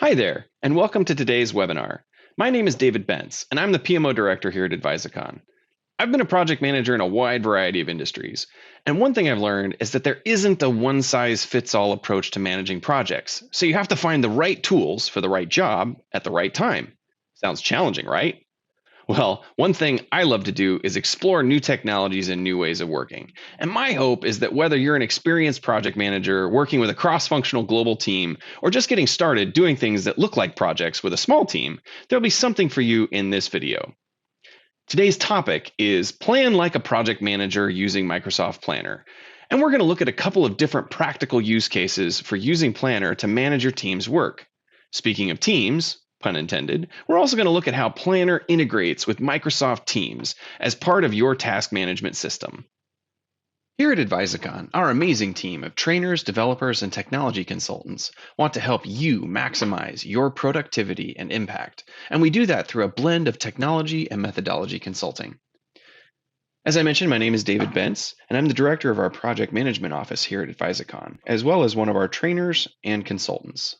Hi there, and welcome to today's webinar. My name is David Bentz, and I'm the PMO Director here at Advisicon. I've been a project manager in a wide variety of industries, and one thing I've learned is that there isn't a one-size-fits-all approach to managing projects, so you have to find the right tools for the right job at the right time. Sounds challenging, right? Well, one thing I love to do is explore new technologies and new ways of working. And my hope is that whether you're an experienced project manager working with a cross functional global team, or just getting started doing things that look like projects with a small team, there'll be something for you in this video. Today's topic is Plan Like a Project Manager using Microsoft Planner. And we're going to look at a couple of different practical use cases for using Planner to manage your team's work. Speaking of teams, pun intended, we're also going to look at how Planner integrates with Microsoft Teams as part of your task management system. Here at Advisicon, our amazing team of trainers, developers, and technology consultants want to help you maximize your productivity and impact, and we do that through a blend of technology and methodology consulting. As I mentioned, my name is David Bentz, and I'm the director of our project management office here at Advisicon, as well as one of our trainers and consultants.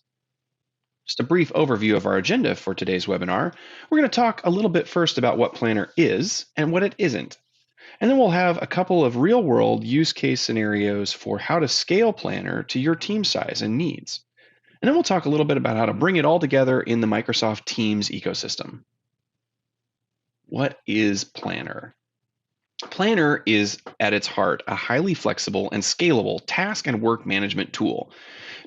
Just a brief overview of our agenda for today's webinar. We're going to talk a little bit first about what Planner is and what it isn't. And then we'll have a couple of real-world use case scenarios for how to scale Planner to your team size and needs. And then we'll talk a little bit about how to bring it all together in the Microsoft Teams ecosystem. What is Planner? Planner is, at its heart, a highly flexible and scalable task and work management tool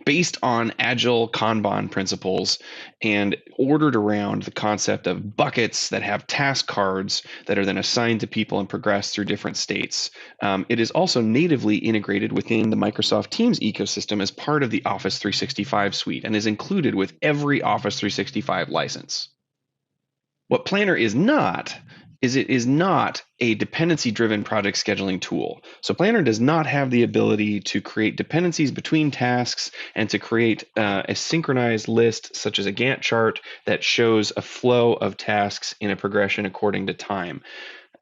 based on agile Kanban principles and ordered around the concept of buckets that have task cards that are then assigned to people and progress through different states. It is also natively integrated within the Microsoft Teams ecosystem as part of the Office 365 suite and is included with every Office 365 license. What Planner is not it is not a dependency-driven project scheduling tool. So Planner does not have the ability to create dependencies between tasks and to create a synchronized list, such as a Gantt chart that shows a flow of tasks in a progression according to time.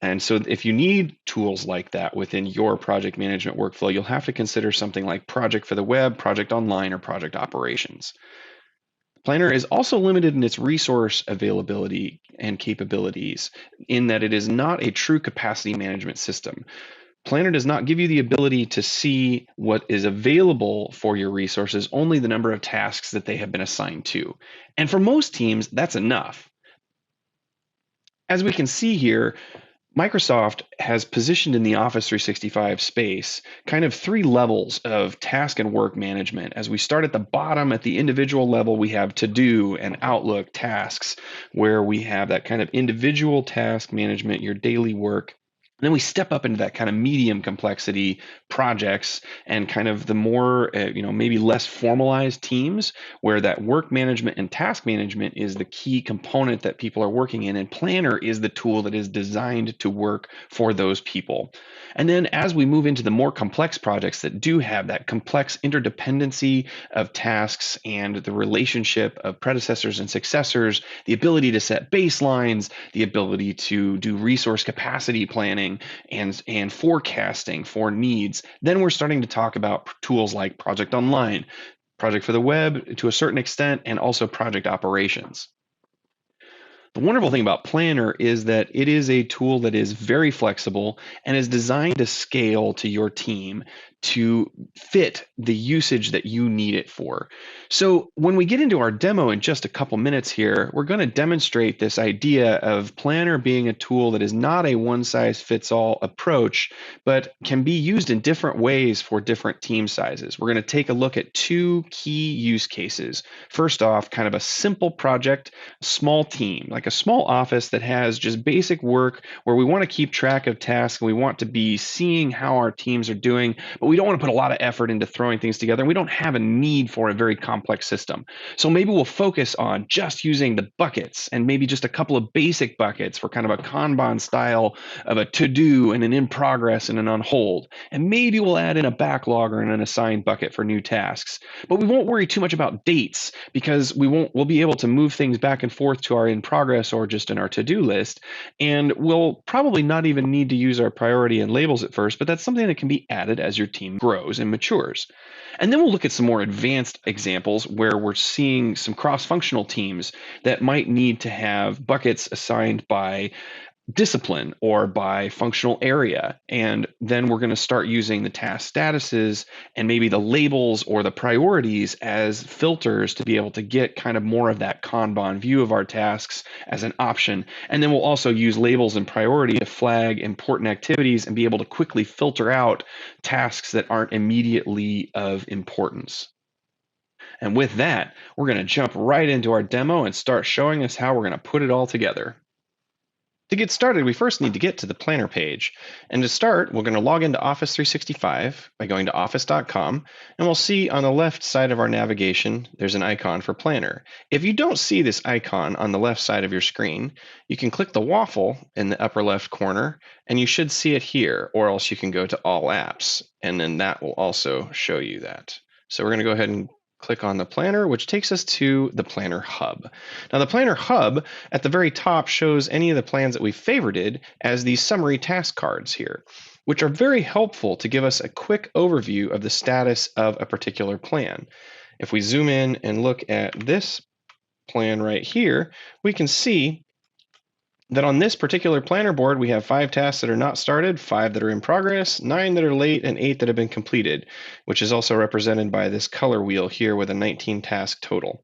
And so if you need tools like that within your project management workflow, you'll have to consider something like Project for the Web, Project Online, or Project Operations. Planner is also limited in its resource availability and capabilities in that it is not a true capacity management system. Planner does not give you the ability to see what is available for your resources, only the number of tasks that they have been assigned to. And for most teams, that's enough. As we can see here, Microsoft has positioned in the Office 365 space kind of three levels of task and work management. As we start at the bottom, at the individual level, we have to-do and Outlook tasks, where we have that kind of individual task management, your daily work. And then we step up into that kind of medium complexity projects and kind of the more, maybe less formalized teams where that work management and task management is the key component that people are working in. And Planner is the tool that is designed to work for those people. And then as we move into the more complex projects that do have that complex interdependency of tasks and the relationship of predecessors and successors, the ability to set baselines, the ability to do resource capacity planning, and forecasting for needs, then we're starting to talk about tools like Project Online, Project for the Web to a certain extent, and also Project Operations. The wonderful thing about Planner is that it is a tool that is very flexible and is designed to scale to your team to fit the usage that you need it for. So when we get into our demo in just a couple minutes here, we're going to demonstrate this idea of Planner being a tool that is not a one-size-fits-all approach, but can be used in different ways for different team sizes. We're going to take a look at two key use cases. First off, kind of a simple project, small team, like a small office that has just basic work where we want to keep track of tasks and we want to be seeing how our teams are doing, but we don't want to put a lot of effort into throwing things together. And we don't have a need for a very complex system. So maybe we'll focus on just using the buckets and maybe just a couple of basic buckets for kind of a Kanban style of a to-do and an in progress and an on hold. And maybe we'll add in a backlog or an assigned bucket for new tasks. But we won't worry too much about dates because we'll be able to move things back and forth to our in progress or just in our to-do list. And we'll probably not even need to use our priority and labels at first, but that's something that can be added as your team team grows and matures. And then we'll look at some more advanced examples where we're seeing some cross-functional teams that might need to have buckets assigned by discipline or by functional area. And then we're going to start using the task statuses and maybe the labels or the priorities as filters to be able to get kind of more of that Kanban view of our tasks as an option. And then we'll also use labels and priority to flag important activities and be able to quickly filter out tasks that aren't immediately of importance. And with that, we're going to jump right into our demo and start showing us how we're going to put it all together. To get started, we first need to get to the planner page. And to start, we're going to log into Office 365 by going to office.com, and we'll see on the left side of our navigation, there's an icon for Planner. If you don't see this icon on the left side of your screen, you can click the waffle in the upper left corner, and you should see it here, or else you can go to All Apps, and then that will also show you that. So we're going to go ahead and click on the planner, which takes us to the Planner Hub. Now, the Planner Hub at the very top shows any of the plans that we favorited as these summary task cards here, which are very helpful to give us a quick overview of the status of a particular plan. If we zoom in and look at this plan right here, we can see that on this particular planner board, we have 5 tasks that are not started, 5 that are in progress, 9 that are late, and 8 that have been completed, which is also represented by this color wheel here with a 19 task total.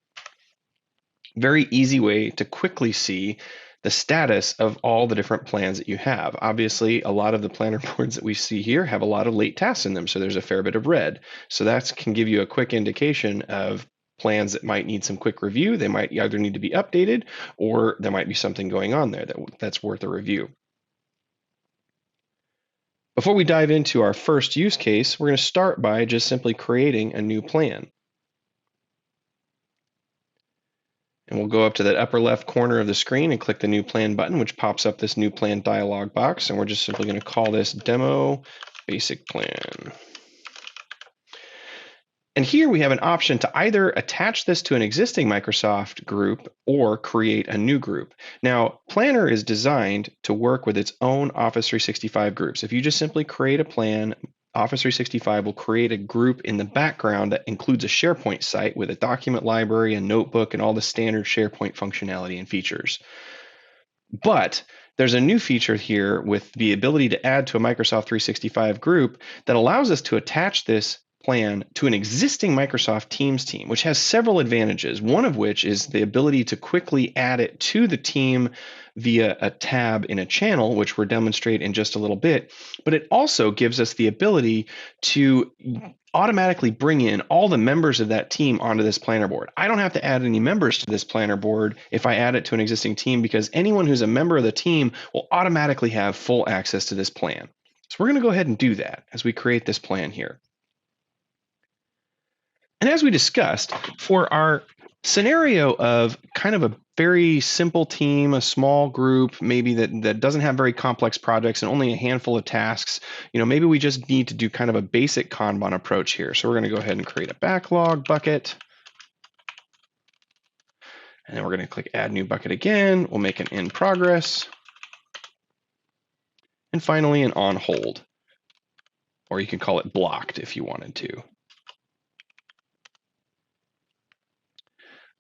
Very easy way to quickly see the status of all the different plans that you have. Obviously, a lot of the planner boards that we see here have a lot of late tasks in them, so there's a fair bit of red. So that can give you a quick indication of plans that might need some quick review. They might either need to be updated or there might be something going on there that's worth a review. Before we dive into our first use case, we're going to start by just simply creating a new plan. And we'll go up to that upper left corner of the screen and click the New Plan button, which pops up this New Plan dialog box. And we're just simply going to call this Demo Basic Plan. And here we have an option to either attach this to an existing Microsoft group or create a new group. Now, Planner is designed to work with its own Office 365 groups. If you just simply create a plan, Office 365 will create a group in the background that includes a SharePoint site with a document library, a notebook, and all the standard SharePoint functionality and features. But there's a new feature here with the ability to add to a Microsoft 365 group that allows us to attach this plan to an existing Microsoft Teams team, which has several advantages, one of which is the ability to quickly add it to the team via a tab in a channel, which we'll demonstrate in just a little bit. But it also gives us the ability to automatically bring in all the members of that team onto this planner board. I don't have to add any members to this planner board if I add it to an existing team, because anyone who's a member of the team will automatically have full access to this plan. So we're going to go ahead and do that as we create this plan here. And as we discussed, for our scenario of kind of a very simple team, a small group, maybe that doesn't have very complex projects and only a handful of tasks, maybe we just need to do kind of a basic Kanban approach here. So we're going to go ahead and create a backlog bucket. And then we're going to click Add New Bucket again. We'll make an In Progress. And finally, an On Hold. Or you can call it Blocked if you wanted to.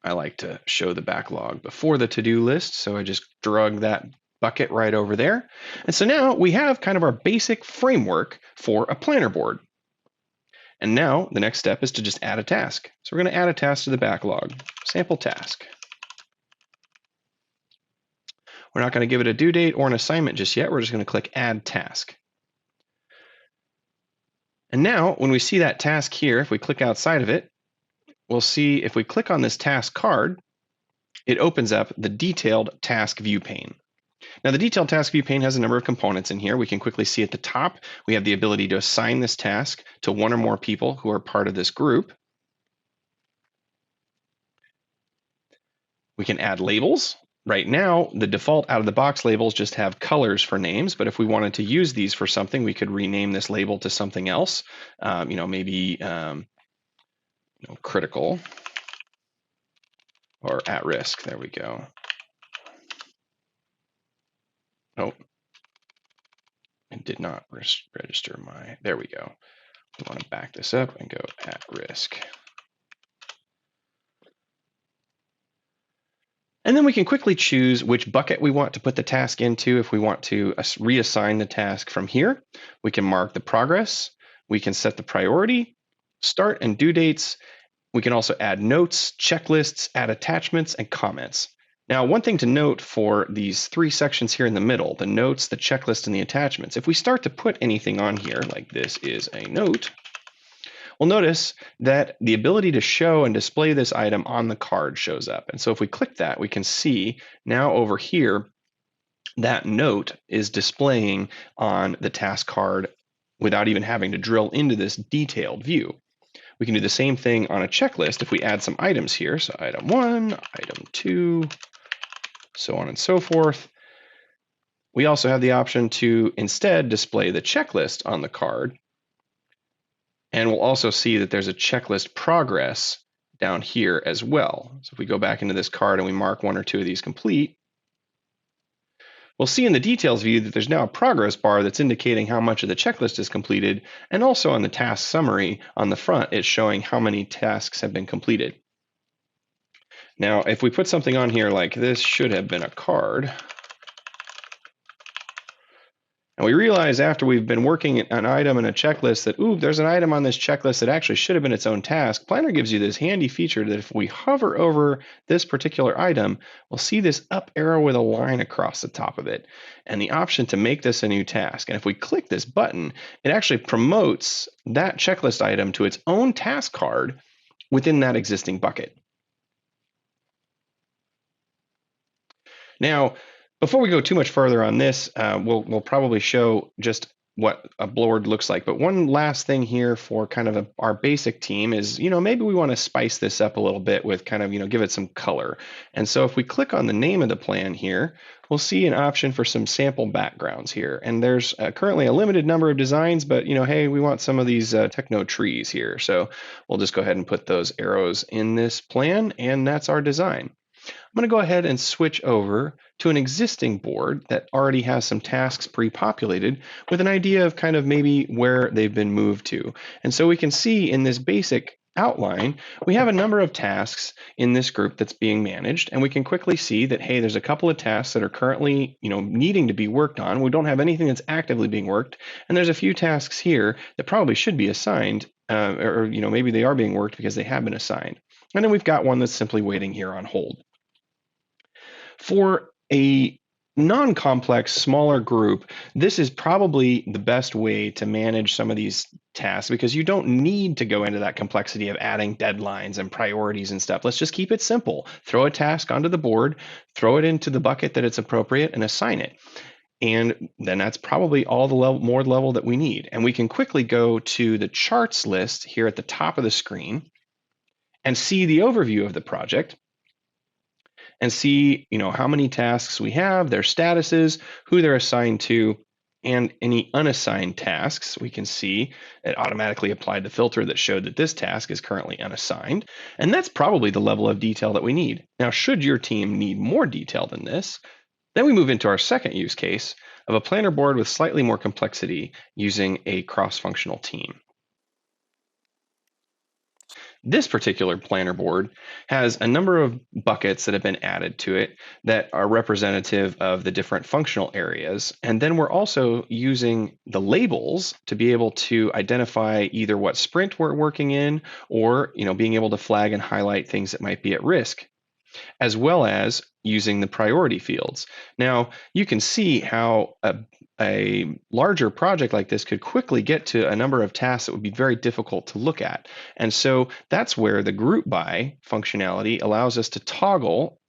I like to show the backlog before the to-do list, so I just drug that bucket right over there. And so now we have kind of our basic framework for a planner board. And now the next step is to just add a task. So we're going to add a task to the backlog, sample task. We're not going to give it a due date or an assignment just yet. We're just going to click Add Task. And now when we see that task here, if we click outside of it, we'll see if we click on this task card, it opens up the detailed task view pane. Now, the detailed task view pane has a number of components in here. We can quickly see at the top, we have the ability to assign this task to one or more people who are part of this group. We can add labels. Right now, the default out-of-the-box labels just have colors for names, but if we wanted to use these for something, we could rename this label to something else, maybe critical or at risk. There we go. Oh, it did not register my, there we go. We want to back this up and go at risk. And then we can quickly choose which bucket we want to put the task into. If we want to reassign the task from here, we can mark the progress. We can set the priority, start and due dates. We can also add notes, checklists, add attachments, and comments. Now, one thing to note for these three sections here in the middle, the notes, the checklist, and the attachments, if we start to put anything on here, like this is a note, we'll notice that the ability to show and display this item on the card shows up. And so if we click that, we can see now over here, that note is displaying on the task card without even having to drill into this detailed view. We can do the same thing on a checklist if we add some items here. So item 1, item 2, so on and so forth. We also have the option to instead display the checklist on the card. And we'll also see that there's a checklist progress down here as well. So if we go back into this card and we mark 1 or 2 of these complete, we'll see in the details view that there's now a progress bar that's indicating how much of the checklist is completed, and also on the task summary on the front, it's showing how many tasks have been completed. Now, if we put something on here like this should have been a card, and we realize after we've been working an item in a checklist that, ooh, there's an item on this checklist that actually should have been its own task, Planner gives you this handy feature that if we hover over this particular item, we'll see this up arrow with a line across the top of it, and the option to make this a new task. And if we click this button, it actually promotes that checklist item to its own task card within that existing bucket. Now, before we go too much further on this, we'll probably show just what a board looks like. But one last thing here for kind of our basic team is, maybe we want to spice this up a little bit with kind of, give it some color. And so if we click on the name of the plan here, we'll see an option for some sample backgrounds here. And there's currently a limited number of designs, but, hey, we want some of these techno trees here. So we'll just go ahead and put those arrows in this plan, and that's our design. I'm going to go ahead and switch over to an existing board that already has some tasks pre-populated with an idea of kind of maybe where they've been moved to. And so we can see in this basic outline, we have a number of tasks in this group that's being managed, and we can quickly see that, hey, there's a couple of tasks that are currently, needing to be worked on. We don't have anything that's actively being worked, and there's a few tasks here that probably should be assigned, or maybe they are being worked because they have been assigned. And then we've got one that's simply waiting here on hold. For a non-complex, smaller group, this is probably the best way to manage some of these tasks because you don't need to go into that complexity of adding deadlines and priorities and stuff. Let's just keep it simple. Throw a task onto the board, throw it into the bucket that it's appropriate, and assign it. And then that's probably all the more level that we need. And we can quickly go to the charts list here at the top of the screen and see the overview of the project, and see, how many tasks we have, their statuses, who they're assigned to, and any unassigned tasks. We can see it automatically applied the filter that showed that this task is currently unassigned. And that's probably the level of detail that we need. Now, should your team need more detail than this, then we move into our second use case of a planner board with slightly more complexity using a cross-functional team. This particular planner board has a number of buckets that have been added to it that are representative of the different functional areas. And then we're also using the labels to be able to identify either what sprint we're working in or, being able to flag and highlight things that might be at risk, as well as using the priority fields. Now, you can see how a larger project like this could quickly get to a number of tasks that would be very difficult to look at. And so that's where the group by functionality allows us to toggle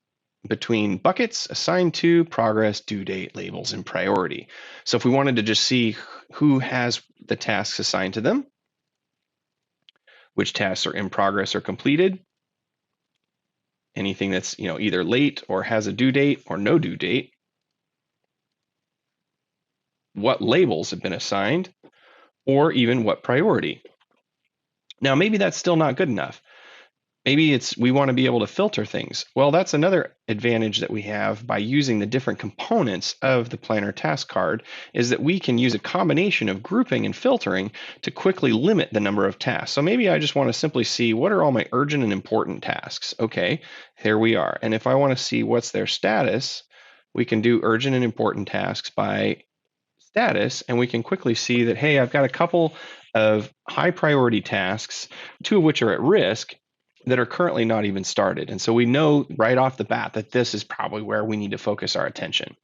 between buckets, assigned to, progress, due date, labels, and priority. So if we wanted to just see who has the tasks assigned to them, which tasks are in progress or completed, anything that's either late or has a due date or no due date, what labels have been assigned, or even what priority. Now, maybe that's still not good enough. Maybe it's we want to be able to filter things. Well, that's another advantage that we have by using the different components of the planner task card is that we can use a combination of grouping and filtering to quickly limit the number of tasks. So maybe I just want to simply see what are all my urgent and important tasks. Okay, here we are. And if I want to see what's their status, we can do urgent and important tasks by status, and we can quickly see that, hey, I've got a couple of high priority tasks, two of which are at risk, that are currently not even started. And so we know right off the bat that this is probably where we need to focus our attention.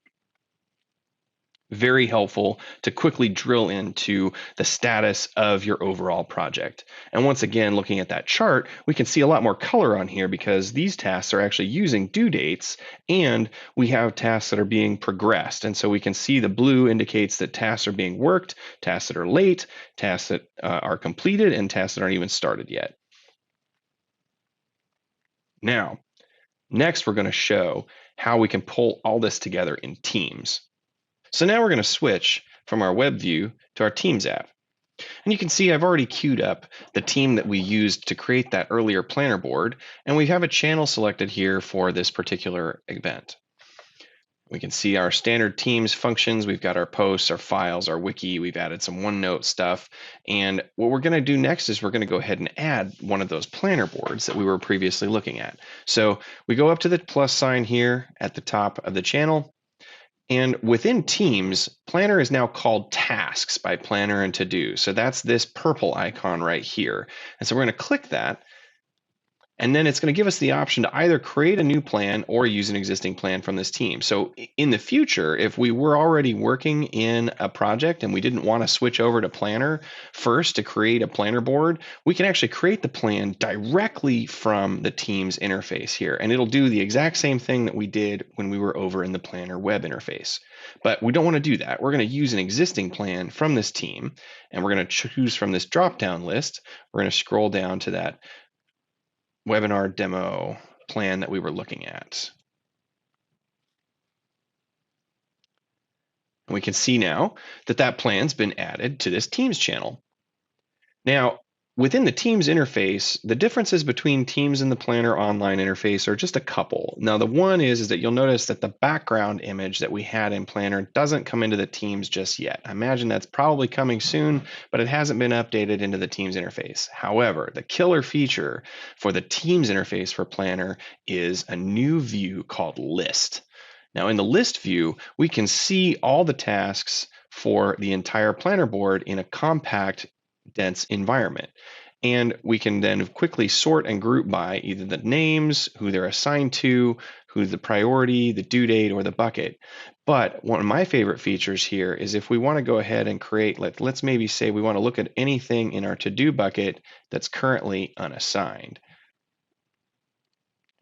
Very helpful to quickly drill into the status of your overall project. And once again, looking at that chart, we can see a lot more color on here because these tasks are actually using due dates, and we have tasks that are being progressed. And so we can see the blue indicates that tasks are being worked, tasks that are late, tasks that are completed, and tasks that aren't even started yet. Now, next we're going to show how we can pull all this together in teams. So now we're going to switch from our web view to our Teams app. And you can see I've already queued up the team that we used to create that earlier planner board, and we have a channel selected here for this particular event. We can see our standard Teams functions. We've got our posts, our files, our wiki. We've added some OneNote stuff. And what we're going to do next is we're going to go ahead and add one of those planner boards that we were previously looking at. So we go up to the plus sign here at the top of the channel. And within Teams, Planner is now called Tasks by Planner and To Do. So that's this purple icon right here. And so we're going to click that. And then it's going to give us the option to either create a new plan or use an existing plan from this team. So in the future, if we were already working in a project and we didn't want to switch over to Planner first to create a planner board, we can actually create the plan directly from the Teams interface here. And it'll do the exact same thing that we did when we were over in the Planner web interface. But we don't want to do that. We're going to use an existing plan from this team, and we're going to choose from this drop-down list. We're going to scroll down to that webinar demo plan that we were looking at. And we can see now that that plan's been added to this Teams channel. Now, within the Teams interface, the differences between Teams and the Planner online interface are just a couple. Now, the one is that you'll notice that the background image that we had in Planner doesn't come into the Teams just yet. I imagine that's probably coming soon, but it hasn't been updated into the Teams interface. However, the killer feature for the Teams interface for Planner is a new view called List. Now, in the List view, we can see all the tasks for the entire Planner board in a compact, dense environment. And we can then quickly sort and group by either the names, who they're assigned to, who's the priority, the due date, or the bucket. But one of my favorite features here is if we want to go ahead and create, let's maybe say we want to look at anything in our to-do bucket that's currently unassigned.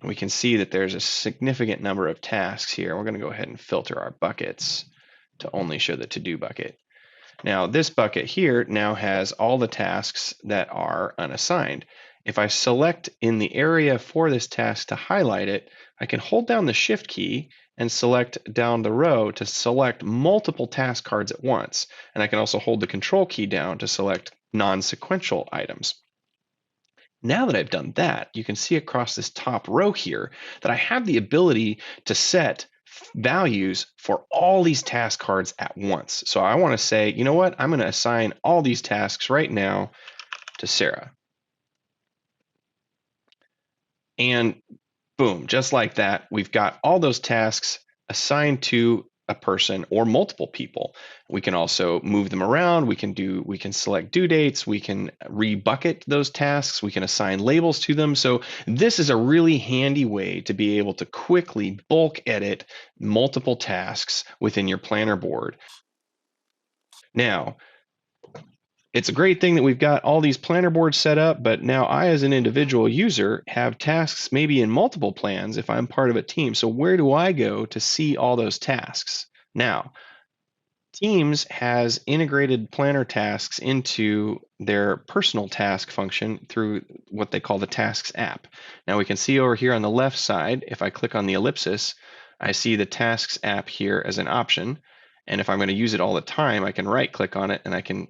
And we can see that there's a significant number of tasks here. We're going to go ahead and filter our buckets to only show the to-do bucket. Now, this bucket here now has all the tasks that are unassigned. If I select in the area for this task to highlight it, I can hold down the Shift key and select down the row to select multiple task cards at once. And I can also hold the Control key down to select non-sequential items. Now that I've done that, you can see across this top row here that I have the ability to set values for all these task cards at once. So I want to say, you know what? I'm going to assign all these tasks right now to Sarah. And boom, just like that, we've got all those tasks assigned to a person or multiple people. We can also move them around. We can select due dates. We can rebucket those tasks. We can assign labels to them. So this is a really handy way to be able to quickly bulk edit multiple tasks within your planner board. Now, it's a great thing that we've got all these planner boards set up, but now I, as an individual user, have tasks maybe in multiple plans if I'm part of a team. So where do I go to see all those tasks? Now, Teams has integrated planner tasks into their personal task function through what they call the Tasks app. Now we can see over here on the left side, if I click on the ellipsis, I see the Tasks app here as an option. And if I'm going to use it all the time, I can right click on it and I can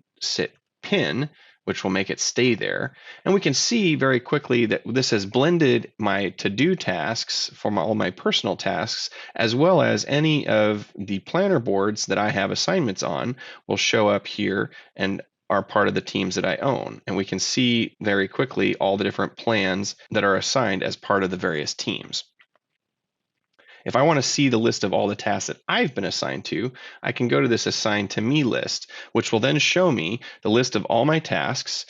pin, which will make it stay there. And we can see very quickly that this has blended my to-do tasks for all my personal tasks, as well as any of the planner boards that I have assignments on will show up here and are part of the teams that I own. And we can see very quickly all the different plans that are assigned as part of the various teams. If I want to see the list of all the tasks that I've been assigned to, I can go to this Assigned to Me list, which will then show me the list of all my tasks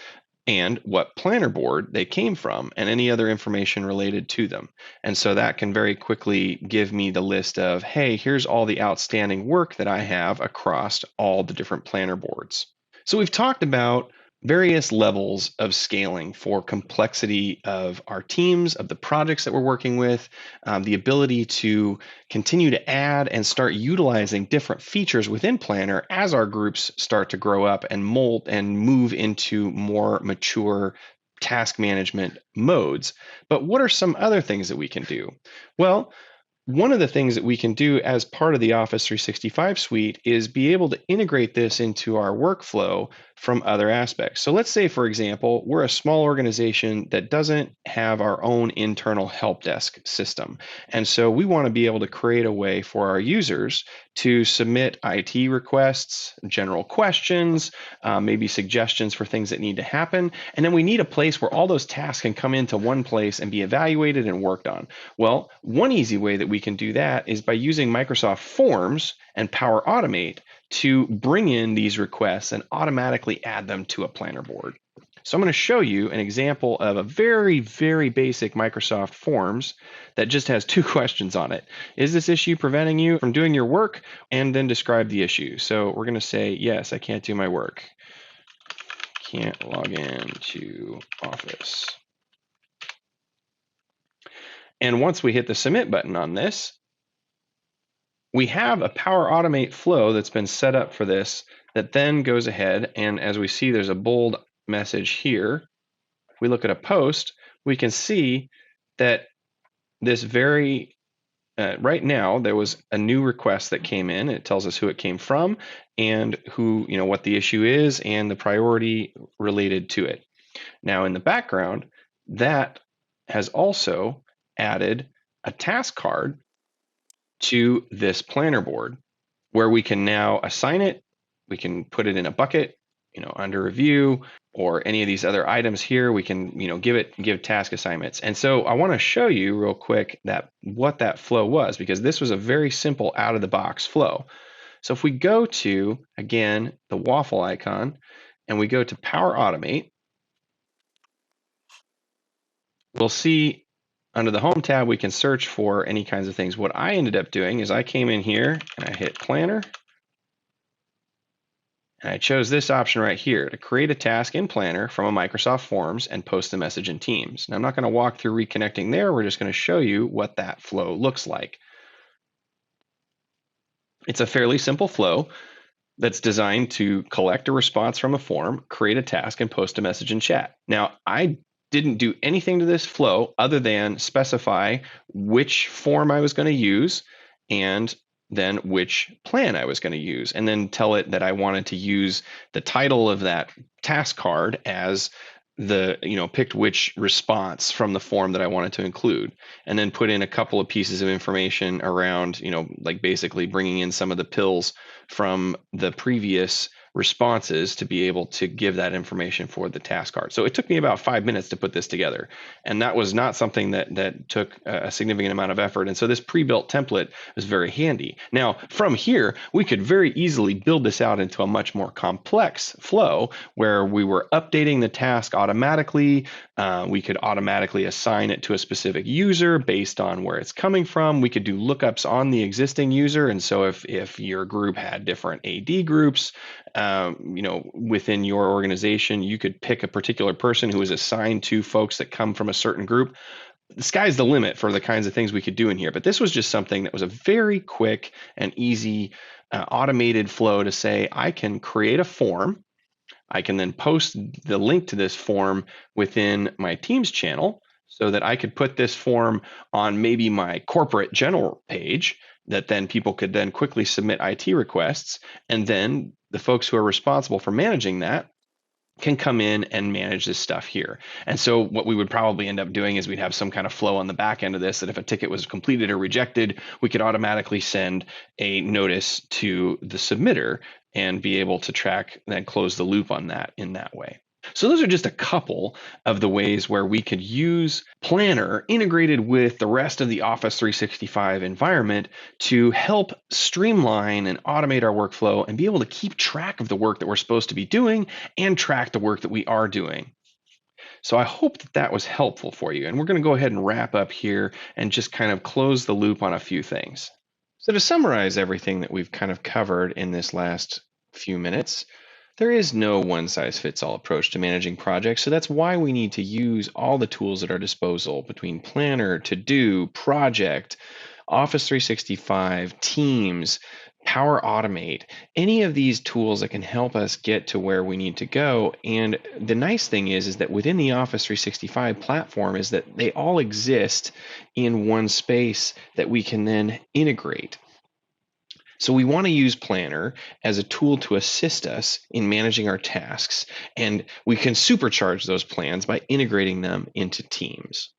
and what planner board they came from and any other information related to them. And so that can very quickly give me the list of, hey, here's all the outstanding work that I have across all the different planner boards. So we've talked about various levels of scaling for complexity of our teams, of the projects that we're working with, the ability to continue to add and start utilizing different features within Planner as our groups start to grow up and mold and move into more mature task management modes. But what are some other things that we can do? Well, one of the things that we can do as part of the Office 365 suite is be able to integrate this into our workflow from other aspects. So let's say, for example, we're a small organization that doesn't have our own internal help desk system. And so we want to be able to create a way for our users to submit IT requests, general questions, maybe suggestions for things that need to happen. And then we need a place where all those tasks can come into one place and be evaluated and worked on. Well, one easy way that we can do that is by using Microsoft Forms and Power Automate to bring in these requests and automatically add them to a planner board. So I'm going to show you an example of a very, very basic Microsoft Forms that just has 2 questions on it. Is this issue preventing you from doing your work? And then describe the issue. So we're going to say, yes, I can't do my work. Can't log in to Office. And once we hit the submit button on this, we have a Power Automate flow that's been set up for this that then goes ahead, and as we see, there's a bold message here. If we look at a post, we can see that this very right now there was a new request that came in. It tells us who it came from and who, what the issue is and the priority related to it. Now in the background, that has also added a task card to this planner board where we can now assign it. We can put it in a bucket, under review, or any of these other items here. We can, give task assignments. And so I want to show you real quick what that flow was, because this was a very simple out of the box flow. So if we go to, again, the waffle icon and we go to Power Automate, we'll see under the Home tab, we can search for any kinds of things. What I ended up doing is I came in here and I hit Planner. And I chose this option right here to create a task in Planner from a Microsoft Forms and post a message in Teams. Now, I'm not going to walk through reconnecting there. We're just going to show you what that flow looks like. It's a fairly simple flow that's designed to collect a response from a form, create a task, and post a message in chat. Now, I didn't do anything to this flow other than specify which form I was going to use and then which plan I was going to use, and then tell it that I wanted to use the title of that task card as picked which response from the form that I wanted to include, and then put in a couple of pieces of information around, like basically bringing in some of the pills from the previous responses to be able to give that information for the task card. So it took me about 5 minutes to put this together. And that was not something that took a significant amount of effort. And so this pre-built template was very handy. Now, from here, we could very easily build this out into a much more complex flow where we were updating the task automatically. We could automatically assign it to a specific user based on where it's coming from. We could do lookups on the existing user. And so if your group had different AD groups, within your organization, you could pick a particular person who is assigned to folks that come from a certain group. The sky's the limit for the kinds of things we could do in here. But this was just something that was a very quick and easy automated flow to say, I can create a form. I can then post the link to this form within my Teams channel so that I could put this form on maybe my corporate general page that then people could then quickly submit IT requests. And then the folks who are responsible for managing that can come in and manage this stuff here. And so what we would probably end up doing is we'd have some kind of flow on the back end of this, that if a ticket was completed or rejected, we could automatically send a notice to the submitter and be able to track and close the loop on that in that way. So those are just a couple of the ways where we could use Planner integrated with the rest of the Office 365 environment to help streamline and automate our workflow and be able to keep track of the work that we're supposed to be doing and track the work that we are doing. So I hope that that was helpful for you. And we're going to go ahead and wrap up here and just kind of close the loop on a few things. So to summarize everything that we've kind of covered in this last few minutes, there is no one size fits all approach to managing projects. So that's why we need to use all the tools at our disposal between Planner, To Do, Project, Office 365, Teams, Power Automate, any of these tools that can help us get to where we need to go. And the nice thing is that within the Office 365 platform is that they all exist in one space that we can then integrate. So we want to use Planner as a tool to assist us in managing our tasks, and we can supercharge those plans by integrating them into Teams.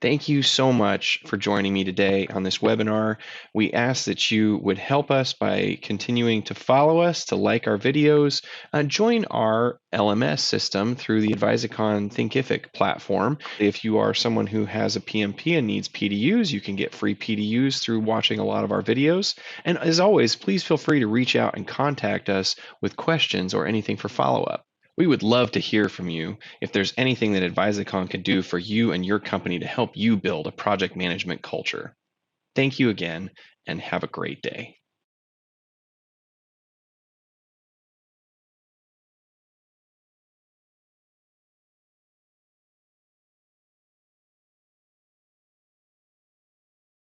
Thank you so much for joining me today on this webinar. We ask that you would help us by continuing to follow us, to like our videos, join our LMS system through the Advisicon Thinkific platform. If you are someone who has a PMP and needs PDUs, you can get free PDUs through watching a lot of our videos. And as always, please feel free to reach out and contact us with questions or anything for follow-up. We would love to hear from you if there's anything that Advisicon could do for you and your company to help you build a project management culture. Thank you again, and have a great day.